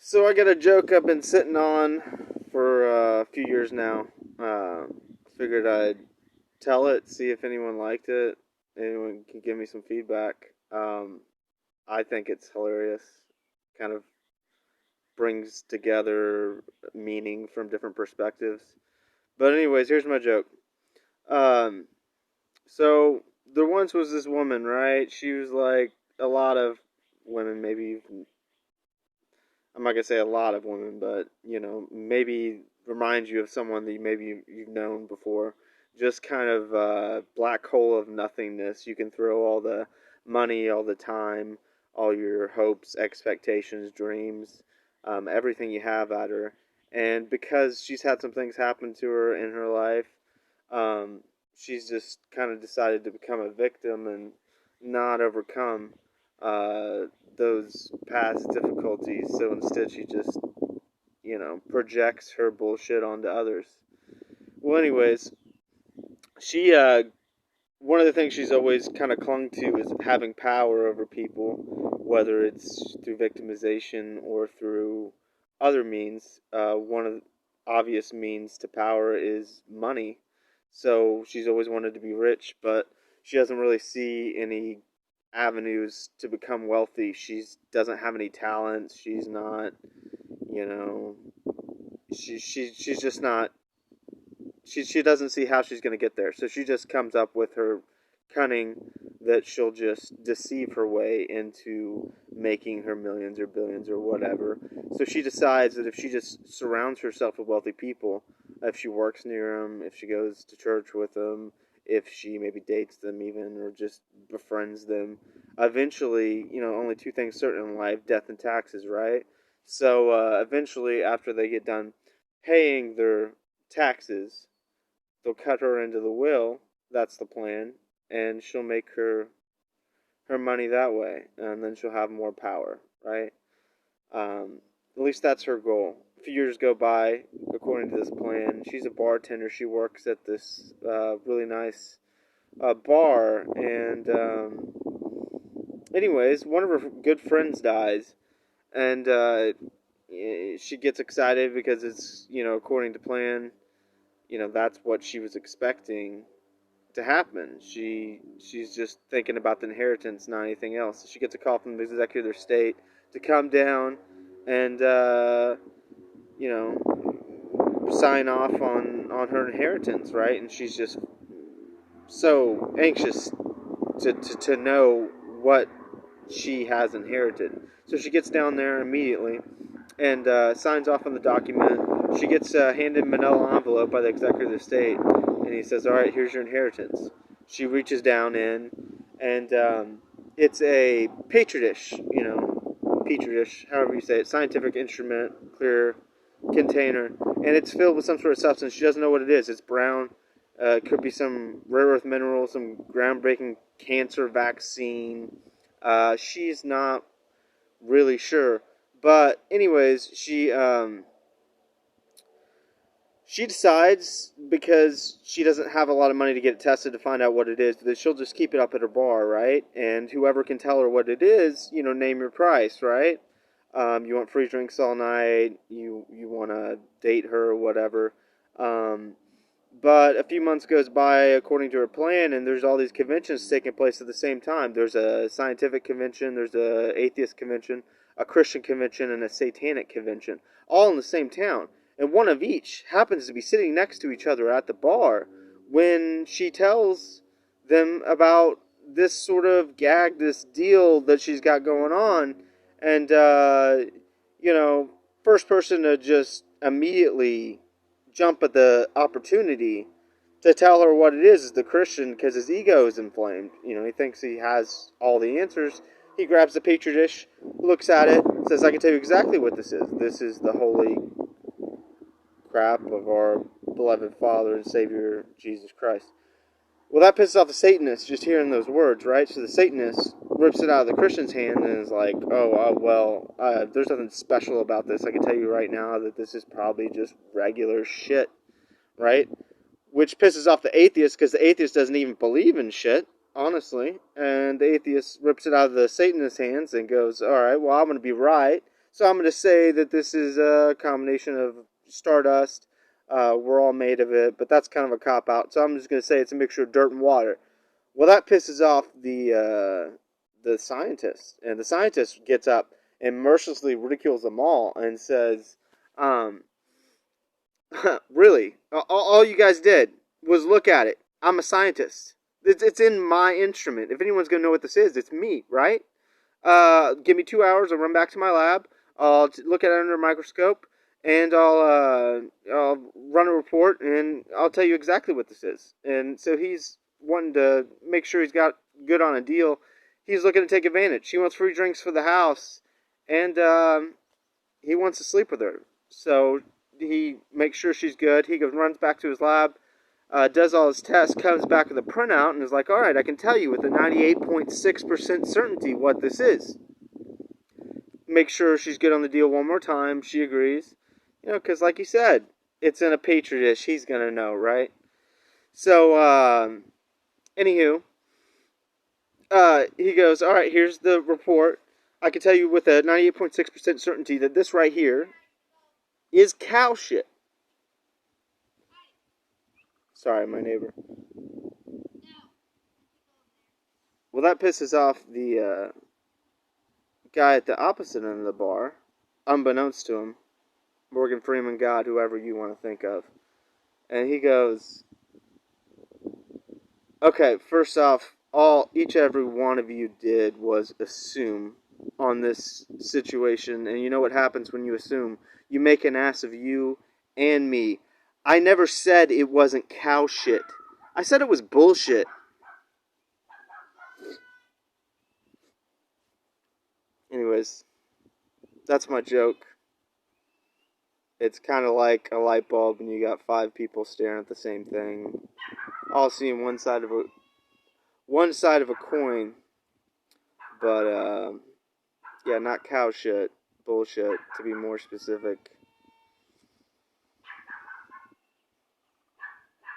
So I got a joke I've been sitting on for a few years now. Figured I'd tell it, see if anyone liked it. Anyone can give me some feedback. I think it's hilarious. Kind of brings together meaning from different perspectives. But anyways, here's my joke. Um, so there once was this woman, right? She was like a lot of women, maybe I'm not gonna say a lot of women, but maybe reminds you of someone that you've known before. Just kind of black hole of nothingness. You can throw all the money, all the time, all your hopes, expectations, dreams, everything you have at her. And because she's had some things happen to her in her life, um, she's just kind of decided to become a victim and not overcome uh, those past difficulties. So instead, she just, projects her bullshit onto others. Well, anyways, she, one of the things she's always kind of clung to is having power over people, whether it's through victimization or through other means. One of the obvious means to power is money. So she's always wanted to be rich, but she doesn't really see any avenues to become wealthy. She doesn't have any talents. She's not, you know, she's just not. She doesn't see how she's going to get there. So she just comes up with her cunning that she'll just deceive her way into making her millions or billions or whatever. So she decides that if she just surrounds herself with wealthy people, if she works near them, if she goes to church with them, if she maybe dates them even or just befriends them, eventually, only two things certain in life, death and taxes, right? So eventually, after they get done paying their taxes, they'll cut her into the will. That's the plan, and she'll make her money that way, and then she'll have more power, right? At least that's her goal. A few years go by, according to this plan. She's a bartender. She works at this really nice bar, and anyways, one of her good friends dies, and she gets excited because it's according to plan. That's what she was expecting to happen. She's just thinking about the inheritance, not anything else. She gets a call from the executive of their state to come down and you know sign off on her inheritance, right? And she's just so anxious to know what she has inherited. So she gets down there immediately and signs off on the document. She gets handed a manila envelope by the executive of the state, and he says, "All right, here's your inheritance." She reaches down in, and it's a petri dish, petri dish, however you say it, scientific instrument, clear container, and it's filled with some sort of substance. She doesn't know what it is. It's brown. It could be some rare earth mineral, some groundbreaking cancer vaccine. She's not really sure. But anyways, she decides, because she doesn't have a lot of money to get it tested to find out what it is, that she'll just keep it up at her bar, right? And whoever can tell her what it is, name your price, right? You want free drinks all night. You want to date her or whatever. Um, but a few months goes by according to her plan, and there's all these conventions taking place at the same time. There's a scientific convention, there's a atheist convention, a Christian convention, and a satanic convention, all in the same town. And one of each happens to be sitting next to each other at the bar when she tells them about this sort of gag, this deal that she's got going on. And, you know, first person to just immediately jump at the opportunity to tell her what it is the Christian, because his ego is inflamed. He thinks he has all the answers. He grabs the petri dish, looks at it, says, "I can tell you exactly what this is. This is the holy crap of our beloved Father and Savior, Jesus Christ." Well, that pisses off the Satanist just hearing those words, right? So the Satanist rips it out of the Christian's hand and is like, "Oh, well, there's nothing special about this. I can tell you right now that this is probably just regular shit," right? Which pisses off the atheist, because the atheist doesn't even believe in shit, honestly. And the atheist rips it out of the Satanist's hands and goes, "All right, well, I'm going to be right. So I'm going to say that this is a combination of stardust. We're all made of it, but that's kind of a cop out. So I'm just going to say it's a mixture of dirt and water. Well, that pisses off the scientist, and the scientist gets up and mercilessly ridicules them all and says, um, "Really, all you guys did was look at it. I'm a scientist. It's in my instrument. If anyone's gonna know what this is, it's me, right? Give me 2 hours. I'll run back to my lab. I'll look at it under a microscope, and I'll run a report, and I'll tell you exactly what this is." And so he's wanting to make sure he's got good on a deal. He's looking to take advantage. He wants free drinks for the house, and he wants to sleep with her. So he makes sure she's good. He goes, runs back to his lab, does all his tests, comes back with a printout, and is like, all right, I can tell you with a 98.6% certainty what this is. Make sure she's good on the deal one more time. She agrees. Because like you said, it's in a petri dish. He's going to know, right? So, anywho, he goes, all right, here's the report. I can tell you with a 98.6% certainty that this right here is cow shit. Sorry, my neighbor. Well, that pisses off the guy at the opposite end of the bar, unbeknownst to him. Morgan Freeman, God, whoever you want to think of. And he goes, okay, first off, each and every one of you did was assume on this situation. And you know what happens when you assume? You make an ass of you and me. I never said it wasn't cow shit. I said it was bullshit. Anyways, that's my joke. It's kind of like a light bulb when you got 5 people staring at the same thing, all seeing one side of a coin. But yeah, not cow shit, bullshit. To be more specific,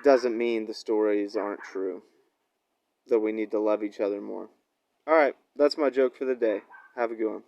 doesn't mean the stories aren't true. That we need to love each other more. All right, that's my joke for the day. Have a good one.